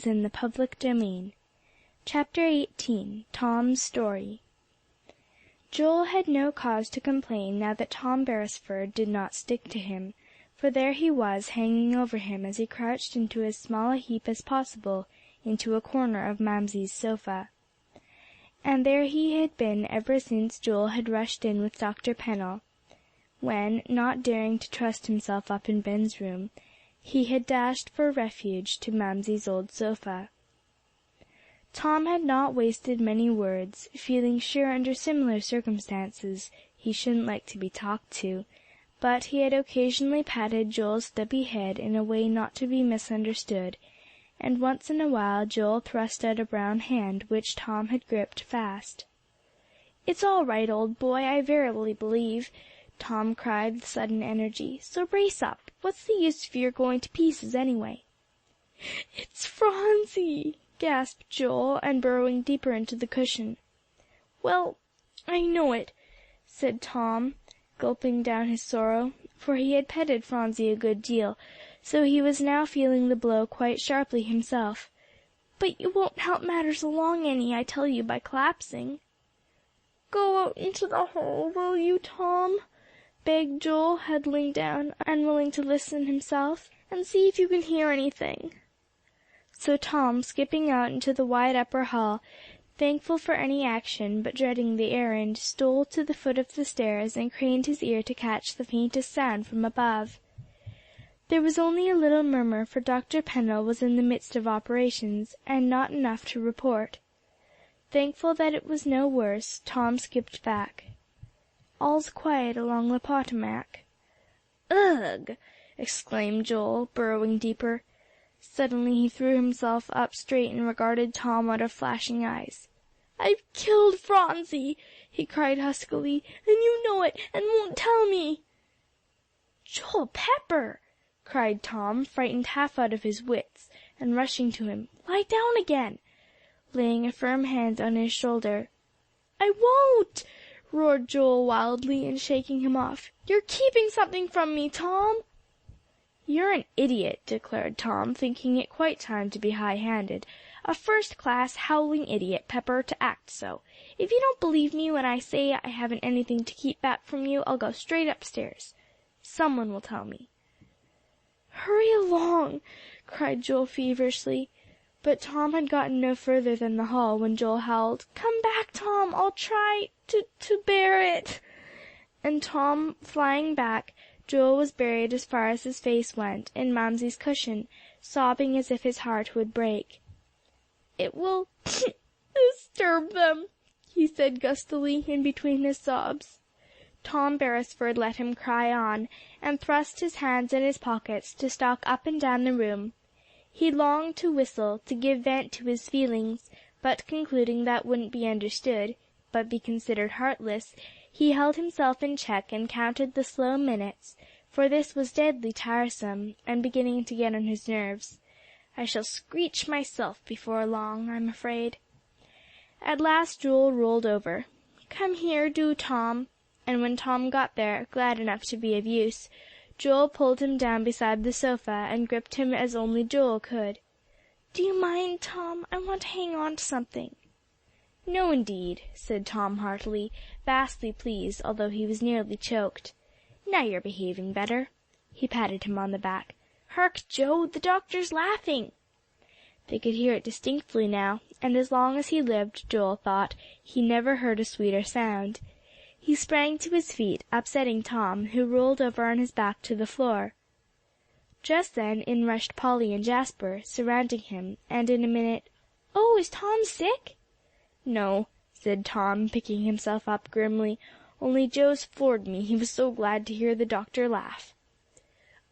in the public domain. Chapter 18. Tom's Story. Joel had no cause to complain now that Tom Beresford did not stick to him, for there he was hanging over him as he crouched into as small a heap as possible into a corner of Mamsie's sofa. And there he had been ever since Joel had rushed in with Dr. Pennell, when, not daring to trust himself up in Ben's room, he had dashed for refuge to Mamsie's old sofa. Tom had not wasted many words, feeling sure under similar circumstances he shouldn't like to be talked to, but he had occasionally patted Joel's stubby head in a way not to be misunderstood, and once in a while Joel thrust out a brown hand which Tom had gripped fast. "It's all right, old boy, I verily believe," Tom cried with sudden energy, "so brace up. What's the use of your going to pieces, anyway?" "It's Phronsie," gasped Joel, and burrowing deeper into the cushion. "Well, I know it," said Tom, gulping down his sorrow, for he had petted Phronsie a good deal, so he was now feeling the blow quite sharply himself. "But you won't help matters along any, I tell you, by collapsing." "Go out into the hall, will you, Tom?" begged Joel, huddling down, unwilling to listen himself, "and see if you can hear anything." So Tom, skipping out into the wide upper hall, thankful for any action, but dreading the errand, stole to the foot of the stairs and craned his ear to catch the faintest sound from above. There was only a little murmur, for Dr. Pennell was in the midst of operations, and not enough to report. Thankful that it was no worse, Tom skipped back. "All's quiet along the Potomac." "Ugh!" exclaimed Joel, burrowing deeper. Suddenly he threw himself up straight and regarded Tom out of flashing eyes. "I've killed Phronsie," he cried huskily, "and you know it, and won't tell me." "Joel Pepper!" cried Tom, frightened half out of his wits, and rushing to him. "Lie down again," laying a firm hand on his shoulder. "I won't!" roared Joel wildly, and shaking him off. "You're keeping something from me, Tom." "You're an idiot," declared Tom, thinking it quite time to be high-handed. "A first-class, howling idiot, Pepper, to act so. If you don't believe me when I say I haven't anything to keep back from you, I'll go straight upstairs. Someone will tell me." "Hurry along," cried Joel feverishly. But Tom had gotten no further than the hall when Joel howled, "Come back, Tom! I'll try to bear it." And Tom flying back, Joel was buried as far as his face went, in Mamsie's cushion, sobbing as if his heart would break. "It will disturb them," he said gustily, in between his sobs. Tom Beresford let him cry on, and thrust his hands in his pockets to stalk up and down the room. He longed to whistle, to give vent to his feelings, but concluding that wouldn't be understood, but be considered heartless, he held himself in check and counted the slow minutes, for this was deadly tiresome, and beginning to get on his nerves. "I shall screech myself before long, I'm afraid." At last Joel rolled over. "Come here, do, Tom," and when Tom got there, glad enough to be of use, Joel pulled him down beside the sofa and gripped him as only Joel could. "Do you mind, Tom? I want to hang on to something." "No, indeed," said Tom heartily, vastly pleased, although he was nearly choked. "Now you're behaving better." He patted him on the back. "Hark, Joe, the doctor's laughing." They could hear it distinctly now, and as long as he lived, Joel thought, he never heard a sweeter sound. He sprang to his feet, upsetting Tom, who rolled over on his back to the floor. Just then in rushed Polly and Jasper, surrounding him, and in a minute, "Oh, is Tom sick?" "No," said Tom, picking himself up grimly, "only Joe's floored me, he was so glad to hear the doctor laugh."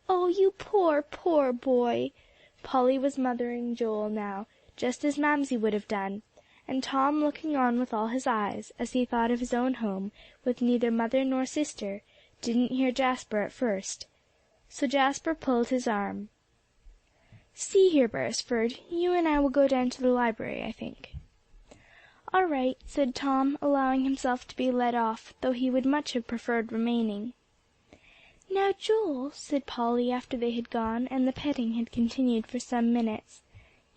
"Oh, you poor, poor boy!" Polly was mothering Joel now, just as Mamsie would have done, and Tom looking on with all his eyes, as he thought of his own home, with neither mother nor sister, didn't hear Jasper at first. So Jasper pulled his arm. "See here, Beresford, you and I will go down to the library, I think." "All right," said Tom, allowing himself to be led off, though he would much have preferred remaining. "Now, Joel," said Polly, after they had gone, and the petting had continued for some minutes,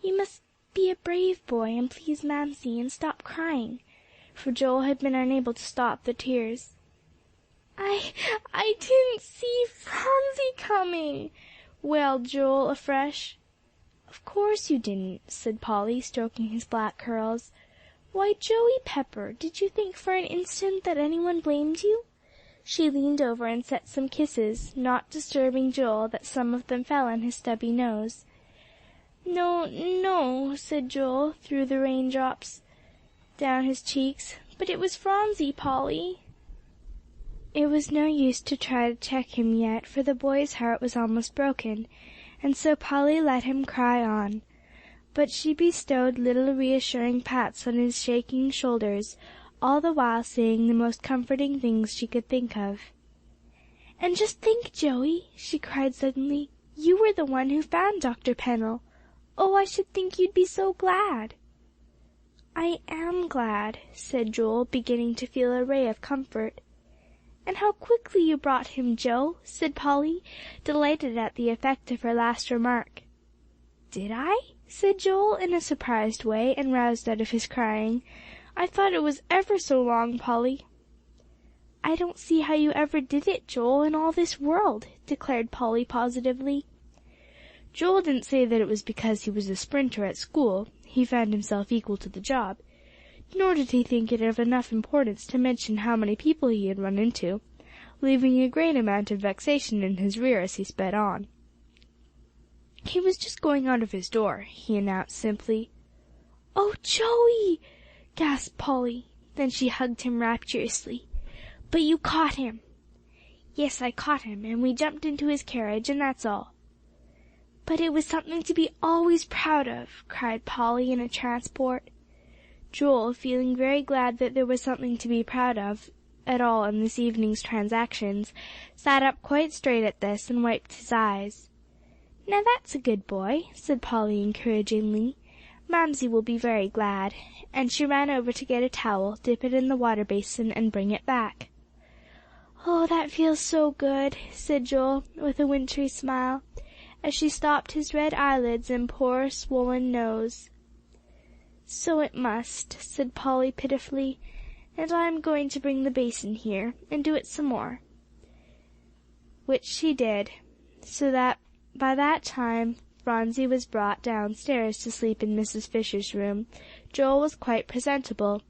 You must be a brave boy and please Mamsie and stop crying," for Joel had been unable to stop the tears. I didn't see Phronsie coming," wailed Joel afresh. "Of course you didn't," said Polly, stroking his black curls. "Why, Joey Pepper, did you think for an instant that anyone blamed you?" She leaned over and set some kisses, not disturbing Joel that some of them fell on his stubby nose. "No, no," said Joel, through the raindrops down his cheeks. "But it was Phronsie, Polly." It was no use to try to check him yet, for the boy's heart was almost broken, and so Polly let him cry on. But she bestowed little reassuring pats on his shaking shoulders, all the while saying the most comforting things she could think of. "And just think, Joey," she cried suddenly, "you were the one who found Dr. Pennell. Oh, I should think you'd be so glad." "I am glad," said Joel, beginning to feel a ray of comfort. "And how quickly you brought him, Joe," said Polly, delighted at the effect of her last remark. "Did I?" said Joel, in a surprised way, and roused out of his crying. "I thought it was ever so long, Polly." "I don't see how you ever did it, Joel, in all this world," declared Polly positively. Joel didn't say that it was because he was a sprinter at school; he found himself equal to the job. Nor did he think it of enough importance to mention how many people he had run into, leaving a great amount of vexation in his rear as he sped on. "He was just going out of his door," he announced simply. "Oh, Joey!" gasped Polly. Then she hugged him rapturously. "But you caught him." "Yes, I caught him, and we jumped into his carriage, and that's all." "But it was something to be always proud of," cried Polly in a transport. Joel, feeling very glad that there was something to be proud of at all in this evening's transactions, sat up quite straight at this, and wiped his eyes. "Now that's a good boy," said Polly encouragingly. "Mamsie will be very glad," and she ran over to get a towel, dip it in the water basin, and bring it back. "Oh, that feels so good," said Joel, with a wintry smile, as she stopped his red eyelids and poor swollen nose. "So it must," said Polly pitifully, "and I am going to bring the basin here, and do it some more." Which she did, so that by that time Phronsie was brought downstairs to sleep in Mrs. Fisher's room, Joel was quite presentable.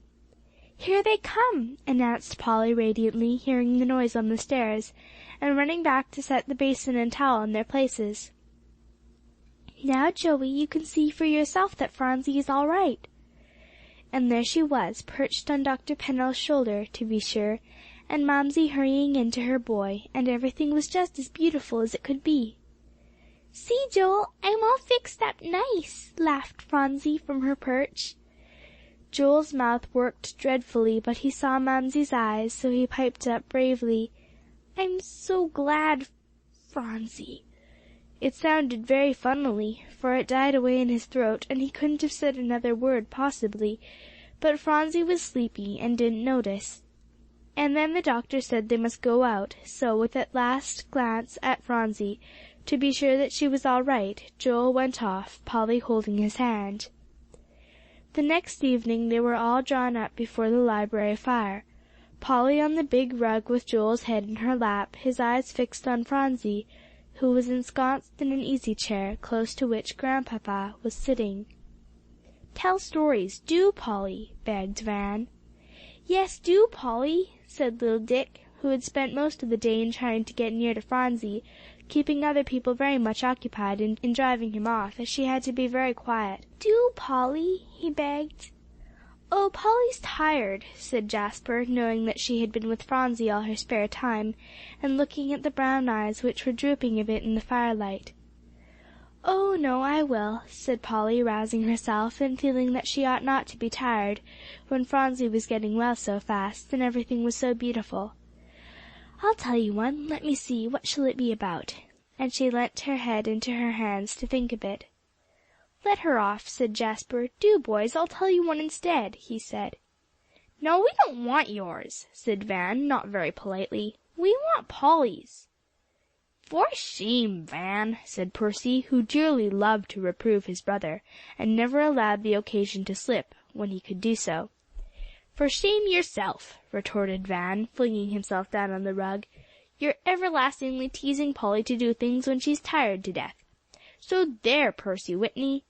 "Here they come," announced Polly radiantly, hearing the noise on the stairs, and running back to set the basin and towel in their places. "Now, Joey, you can see for yourself that Phronsie is all right." And there she was, perched on Dr. Pennell's shoulder, to be sure, and Mamsie hurrying in to her boy, and everything was just as beautiful as it could be. "See, Joel, I'm all fixed up nice," laughed Phronsie from her perch. Joel's mouth worked dreadfully, but he saw Mamsie's eyes, so he piped up bravely, "I'm so glad, Phronsie." It sounded very funnily, for it died away in his throat, and he couldn't have said another word possibly, but Phronsie was sleepy, and didn't notice. And then the doctor said they must go out, so with a last glance at Phronsie, to be sure that she was all right, Joel went off, Polly holding his hand. The next evening they were all drawn up before the library fire, Polly on the big rug with Joel's head in her lap, his eyes fixed on Phronsie, who was ensconced in an easy-chair, close to which Grandpapa was sitting. "Tell stories, do, Polly," begged Van. "Yes, do, Polly," said little Dick, who had spent most of the day in trying to get near to Phronsie, keeping other people very much occupied in driving him off, as she had to be very quiet. "Do, Polly," he begged. "Oh, Polly's tired," said Jasper, knowing that she had been with Phronsie all her spare time, and looking at the brown eyes which were drooping a bit in the firelight. "Oh, no, I will," said Polly, rousing herself, and feeling that she ought not to be tired, when Phronsie was getting well so fast, and everything was so beautiful. "I'll tell you one. Let me see, what shall it be about?" And she leant her head into her hands to think a bit. "Let her off," said Jasper. "Do, boys, I'll tell you one instead," he said. "No, we don't want yours," said Van, not very politely. "We want Polly's." "For shame, Van," said Percy, who dearly loved to reprove his brother, and never allowed the occasion to slip, when he could do so. "For shame yourself," retorted Van, flinging himself down on the rug. "You're everlastingly teasing Polly to do things when she's tired to death. So there, Percy Whitney!"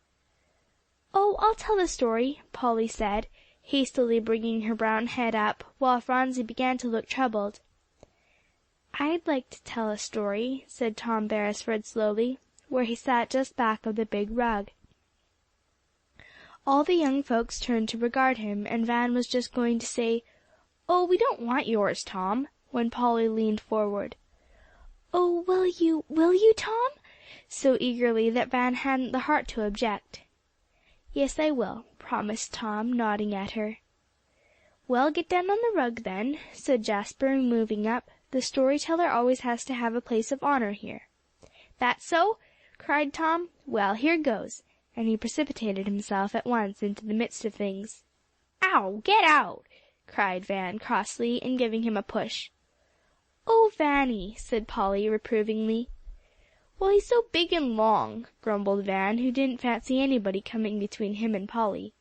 "Oh, I'll tell the story," Polly said, hastily bringing her brown head up, while Phronsie began to look troubled. "I'd like to tell a story," said Tom Beresford slowly, where he sat just back of the big rug. All the young folks turned to regard him, and Van was just going to say, "Oh, we don't want yours, Tom," when Polly leaned forward. "Oh, will you, Tom?" so eagerly that Van hadn't the heart to object. "Yes, I will," promised Tom, nodding at her. "Well, get down on the rug, then," said Jasper, moving up. "The storyteller always has to have a place of honor here." "That so?" cried Tom. "Well, here goes," and he precipitated himself at once into the midst of things. "Ow! Get out!" cried Van crossly, and giving him a push. "Oh, Vanny!" said Polly reprovingly. "Well, he's so big and long," grumbled Van, who didn't fancy anybody coming between him and Polly.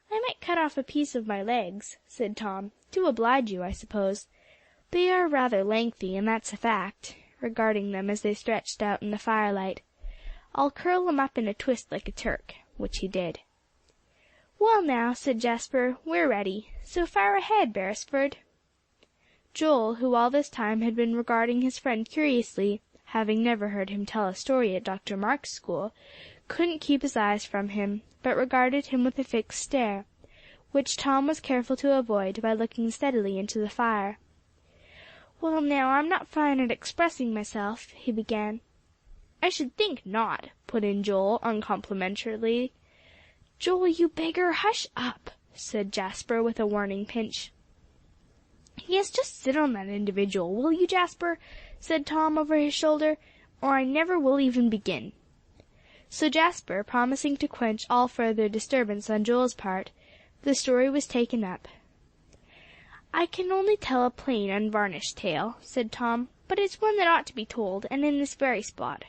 "I might cut off a piece of my legs," said Tom, "to oblige you, I suppose. They are rather lengthy, and that's a fact," regarding them as they stretched out in the firelight. "I'll curl 'em up in a twist like a Turk," which he did. "Well, now," said Jasper, "we're ready. So fire ahead, Beresford." Joel, who all this time had been regarding his friend curiously, having never heard him tell a story at Dr. Marks' school, couldn't keep his eyes from him, but regarded him with a fixed stare, which Tom was careful to avoid by looking steadily into the fire. "Well, now, I'm not fine at expressing myself," he began. "I should think not," put in Joel, uncomplimentarily. "Joel, you beggar, hush up," said Jasper, with a warning pinch. "Yes, just sit on that individual, will you, Jasper?" said Tom over his shoulder, "or I never will even begin." So Jasper, promising to quench all further disturbance on Joel's part, the story was taken up. "I can only tell a plain, unvarnished tale," said Tom, "but it's one that ought to be told, and in this very spot.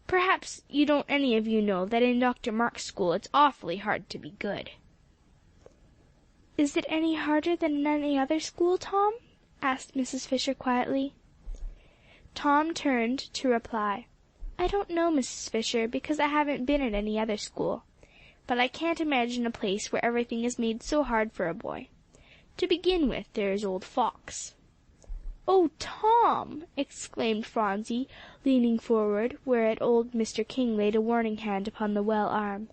Perhaps you don't any of you know that in Dr. Marks' school it's awfully hard to be good." "Is it any harder than in any other school, Tom?" asked Mrs. Fisher quietly. Tom turned to reply. "I don't know, Mrs. Fisher, because I haven't been at any other school. But I can't imagine a place where everything is made so hard for a boy. To begin with, there is old Fox." "Oh, Tom!" exclaimed Phronsie, leaning forward, whereat old Mr. King laid a warning hand upon the well arm.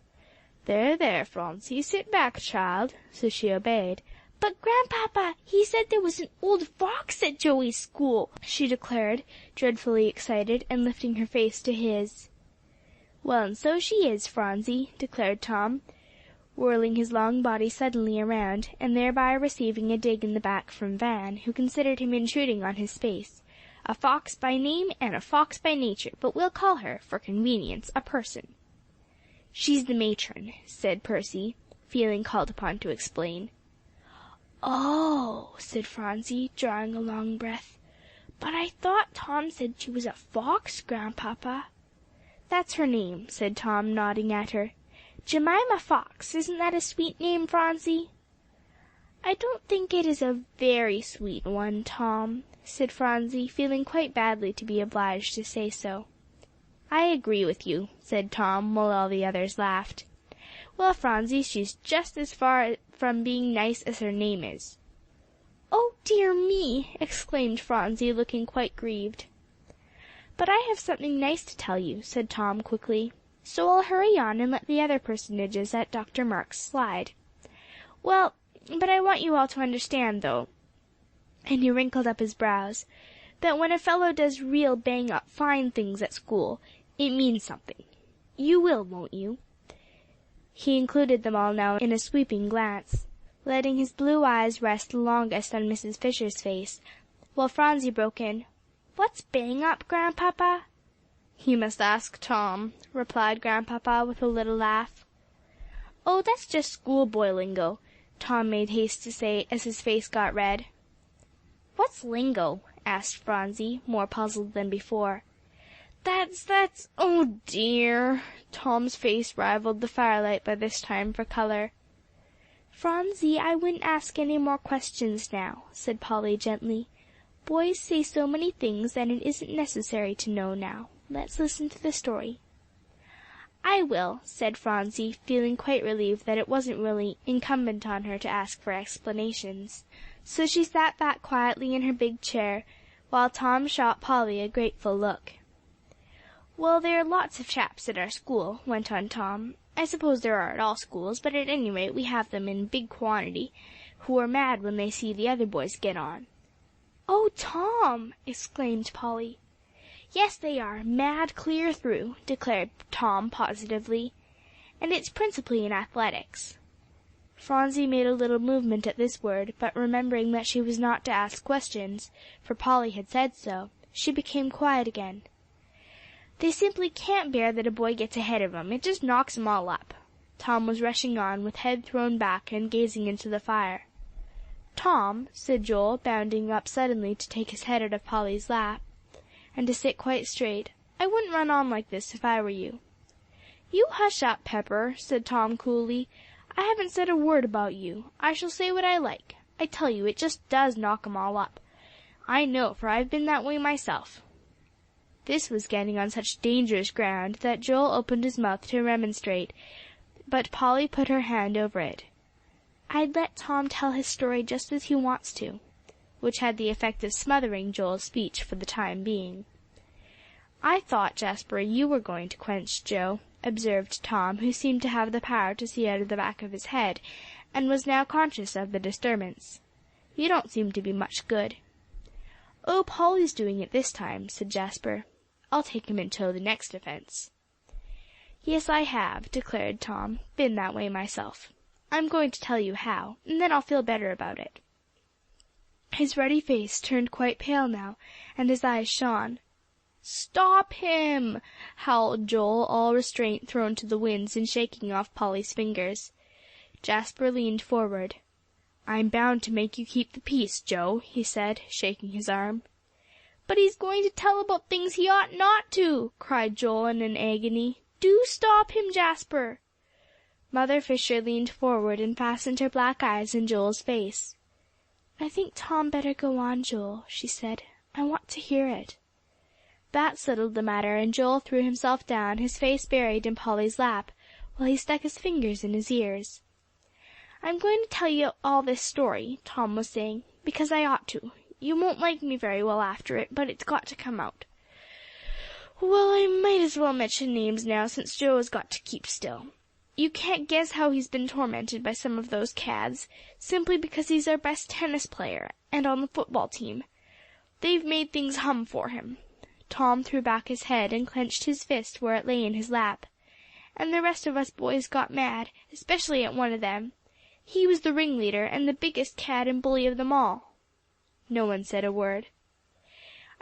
"There, there, Phronsie, sit back, child," so she obeyed. "But, Grandpapa, he said there was an old fox at Joey's school," she declared, dreadfully excited, and lifting her face to his. "Well, and so she is, Phronsie," declared Tom, whirling his long body suddenly around, and thereby receiving a dig in the back from Van, who considered him intruding on his space. "A fox by name and a fox by nature, but we'll call her, for convenience, a person." "She's the matron," said Percy, feeling called upon to explain. "Oh!" said Phronsie, drawing a long breath. "But I thought Tom said she was a fox, Grandpapa." "That's her name," said Tom, nodding at her. "Jemima Fox, isn't that a sweet name, Phronsie?" "I don't think it is a very sweet one, Tom," said Phronsie, feeling quite badly to be obliged to say so. "I agree with you," said Tom, while all the others laughed. "Well, Phronsie, she's just as far from being nice as her name is." "Oh, dear me!" exclaimed Phronsie, looking quite grieved. "But I have something nice to tell you," said Tom quickly. "So I'll hurry on and let the other personages at Dr. Marks slide. Well, but I want you all to understand, though," and he wrinkled up his brows, "that when a fellow does real bang up fine things at school, it means something. You will, won't you?" He included them all now in a sweeping glance, letting his blue eyes rest longest on Mrs. Fisher's face, while Phronsie broke in, "What's bang up, Grandpapa?" "You must ask Tom," replied Grandpapa with a little laugh. "Oh, that's just schoolboy lingo," Tom made haste to say as his face got red. "What's lingo?" asked Phronsie, more puzzled than before. Oh dear!" Tom's face rivaled the firelight by this time for color. "Phronsie, I wouldn't ask any more questions now," said Polly gently. "Boys say so many things that it isn't necessary to know now. Let's listen to the story." "I will," said Phronsie, feeling quite relieved that it wasn't really incumbent on her to ask for explanations. So she sat back quietly in her big chair, while Tom shot Polly a grateful look. "Well, there are lots of chaps at our school," went on Tom. "I suppose there are at all schools, but at any rate we have them in big quantity, who are mad when they see the other boys get on." "Oh, Tom!" exclaimed Polly. "Yes, they are, mad clear through," declared Tom positively. "And it's principally in athletics." Phronsie made a little movement at this word, but remembering that she was not to ask questions, for Polly had said so, she became quiet again. "They simply can't bear that a boy gets ahead of 'em. It just knocks 'em all up." Tom was rushing on, with head thrown back and gazing into the fire. "Tom," said Joel, bounding up suddenly to take his head out of Polly's lap, and to sit quite straight, "I wouldn't run on like this if I were you." "You hush up, Pepper," said Tom coolly. "I haven't said a word about you. I shall say what I like. I tell you, it just does knock 'em all up. I know, for I've been that way myself." This was getting on such dangerous ground that Joel opened his mouth to remonstrate, but Polly put her hand over it. "I'd let Tom tell his story just as he wants to," which had the effect of smothering Joel's speech for the time being. "I thought, Jasper, you were going to quench Joe," observed Tom, who seemed to have the power to see out of the back of his head, and was now conscious of the disturbance. "You don't seem to be much good." "Oh, Polly's doing it this time," said Jasper. "I'll take him in tow the next offense." "Yes, I have," declared Tom. "Been that way myself. I'm going to tell you how, and then I'll feel better about it." His ruddy face turned quite pale now, and his eyes shone. "Stop him!" howled Joel, all restraint thrown to the winds and shaking off Polly's fingers. Jasper leaned forward. "I'm bound to make you keep the peace, Joe," he said, shaking his arm. "But he's going to tell about things he ought not to," cried Joel in an agony. "Do stop him, Jasper." Mother Fisher leaned forward and fastened her black eyes in Joel's face. "I think Tom better go on, Joel," she said. "I want to hear it." That settled the matter, and Joel threw himself down, his face buried in Polly's lap, while he stuck his fingers in his ears. "I'm going to tell you all this story," Tom was saying, "because I ought to. You won't like me very well after it, but it's got to come out. Well, I might as well mention names now, since Joe has got to keep still. You can't guess how he's been tormented by some of those cads, simply because he's our best tennis player, and on the football team. They've made things hum for him." Tom threw back his head and clenched his fist where it lay in his lap. "And the rest of us boys got mad, especially at one of them. He was the ringleader, and the biggest cad and bully of them all." No one said a word.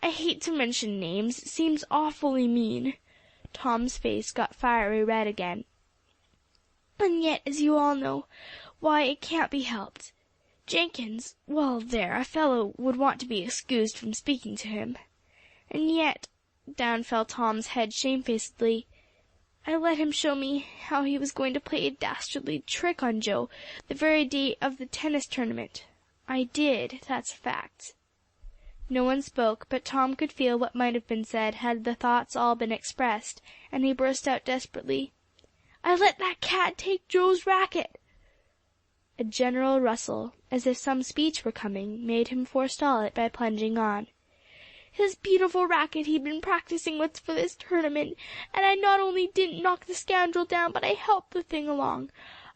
"I hate to mention names, it seems awfully mean." Tom's face got fiery red again. "And yet, as you all know, why, it can't be helped. Jenkins, well, there, a fellow would want to be excused from speaking to him. And yet," down fell Tom's head shamefacedly, "I let him show me how he was going to play a dastardly trick on Joe the very day of the tennis tournament. I did, that's a fact." No one spoke, but Tom could feel what might have been said had the thoughts all been expressed, and he burst out desperately, "I let that cad take Joe's racket." A general rustle, as if some speech were coming, made him forestall it by plunging on. "His beautiful racket he'd been practicing with for this tournament, and I not only didn't knock the scoundrel down, but I helped the thing along.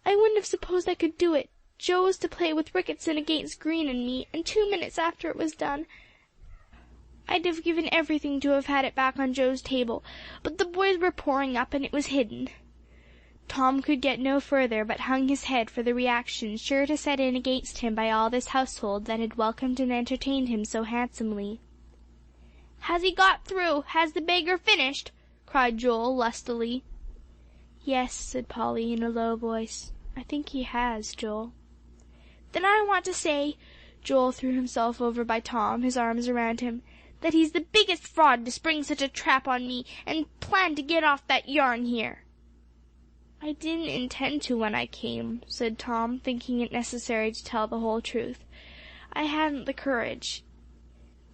I wouldn't have supposed I could do it. Joe was to play with Ricketson against Green and me, and 2 minutes after it was done, I'd have given everything to have had it back on Joe's table, but the boys were pouring up, and it was hidden." Tom could get no further, but hung his head for the reaction sure to set in against him by all this household that had welcomed and entertained him so handsomely. "Has he got through? Has the beggar finished?" cried Joel lustily. "Yes," said Polly in a low voice. "I think he has, Joel." "Then I want to say, Joel threw himself over by Tom, his arms around him, "that he's the biggest fraud to spring such a trap on me, and plan to get off that yarn here." "I didn't intend to when I came," said Tom, thinking it necessary to tell the whole truth. "I hadn't the courage."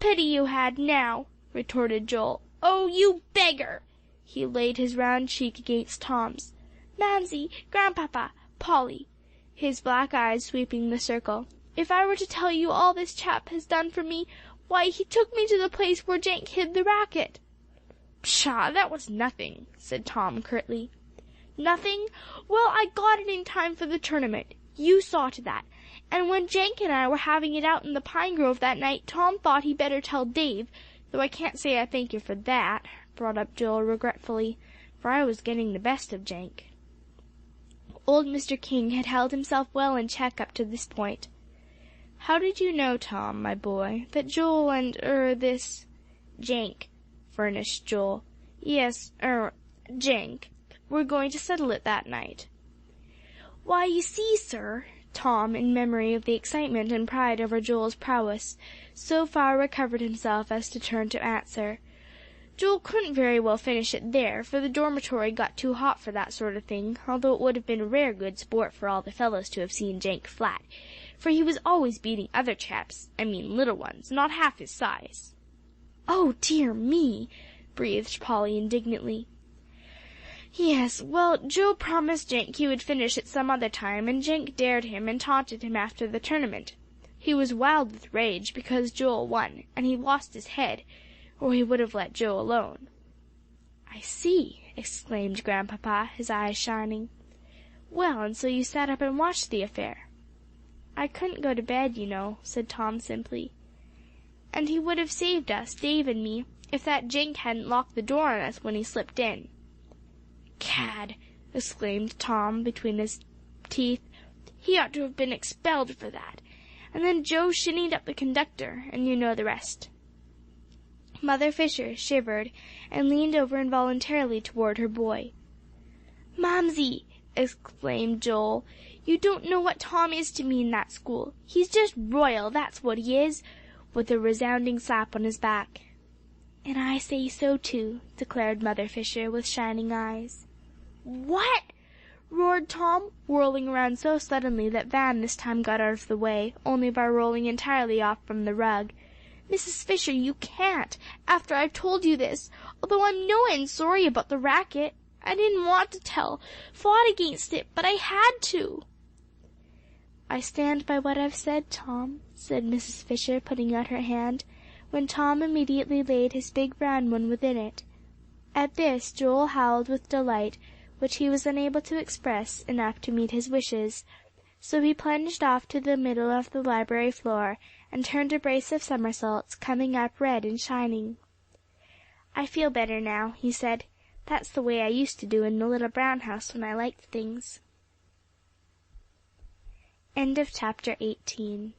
"Pity you had, now," retorted Joel. "Oh, you beggar!" He laid his round cheek against Tom's. "Mamsie, Grandpapa, Polly," his black eyes sweeping the circle, "if I were to tell you all this chap has done for me, why, he took me to the place where Jenk hid the racket." "Pshaw, that was nothing," said Tom curtly. "Nothing? Well, I got it in time for the tournament. You saw to that. And when Jenk and I were having it out in the pine grove that night, Tom thought he'd better tell Dave, though I can't say I thank you for that," brought up Joel regretfully, "for I was getting the best of Jenk." Old Mr. King had held himself well in check up to this point. "How did you know, Tom, my boy, that Joel and this Jenk," furnished Joel. "Yes, Jenk, were going to settle it that night?" "Why, you see, sir," Tom, in memory of the excitement and pride over Joel's prowess, so far recovered himself as to turn to answer, "Joel couldn't very well finish it there, for the dormitory got too hot for that sort of thing, although it would have been rare good sport for all the fellows to have seen Jenk flat, for he was always beating other chaps, I mean little ones, not half his size." "Oh, dear me!" breathed Polly indignantly. "Yes, well, Joe promised Jenk he would finish it some other time, and Jenk dared him and taunted him after the tournament. He was wild with rage because Joel won, and he lost his head, or he would have let Joe alone." "I see," exclaimed Grandpapa, his eyes shining. "Well, and so you sat up and watched the affair?" "I couldn't go to bed, you know," said Tom simply. "And he would have saved us, Dave and me, if that Jenk hadn't locked the door on us when he slipped in." "Cad!" exclaimed Tom between his teeth. "He ought to have been expelled for that. And then Joe shinnied up the conductor, and you know the rest." Mother Fisher shivered, and leaned over involuntarily toward her boy. "Mamsie!" exclaimed Joel, "you don't know what Tom is to me in that school. He's just royal, that's what he is," with a resounding slap on his back. "And I say so too," declared Mother Fisher, with shining eyes. "What?" roared Tom, whirling around so suddenly that Van this time got out of the way, only by rolling entirely off from the rug. "Mrs. Fisher, you can't, after I've told you this, although I'm no end sorry about the racket. I didn't want to tell, fought against it, but I had to." "I stand by what I've said, Tom," said Mrs. Fisher, putting out her hand, when Tom immediately laid his big brown one within it. At this Joel howled with delight, which he was unable to express enough to meet his wishes, so he plunged off to the middle of the library floor, and turned a brace of somersaults, coming up red and shining. "I feel better now," he said. "That's the way I used to do in the little brown house when I liked things." Chapter 19.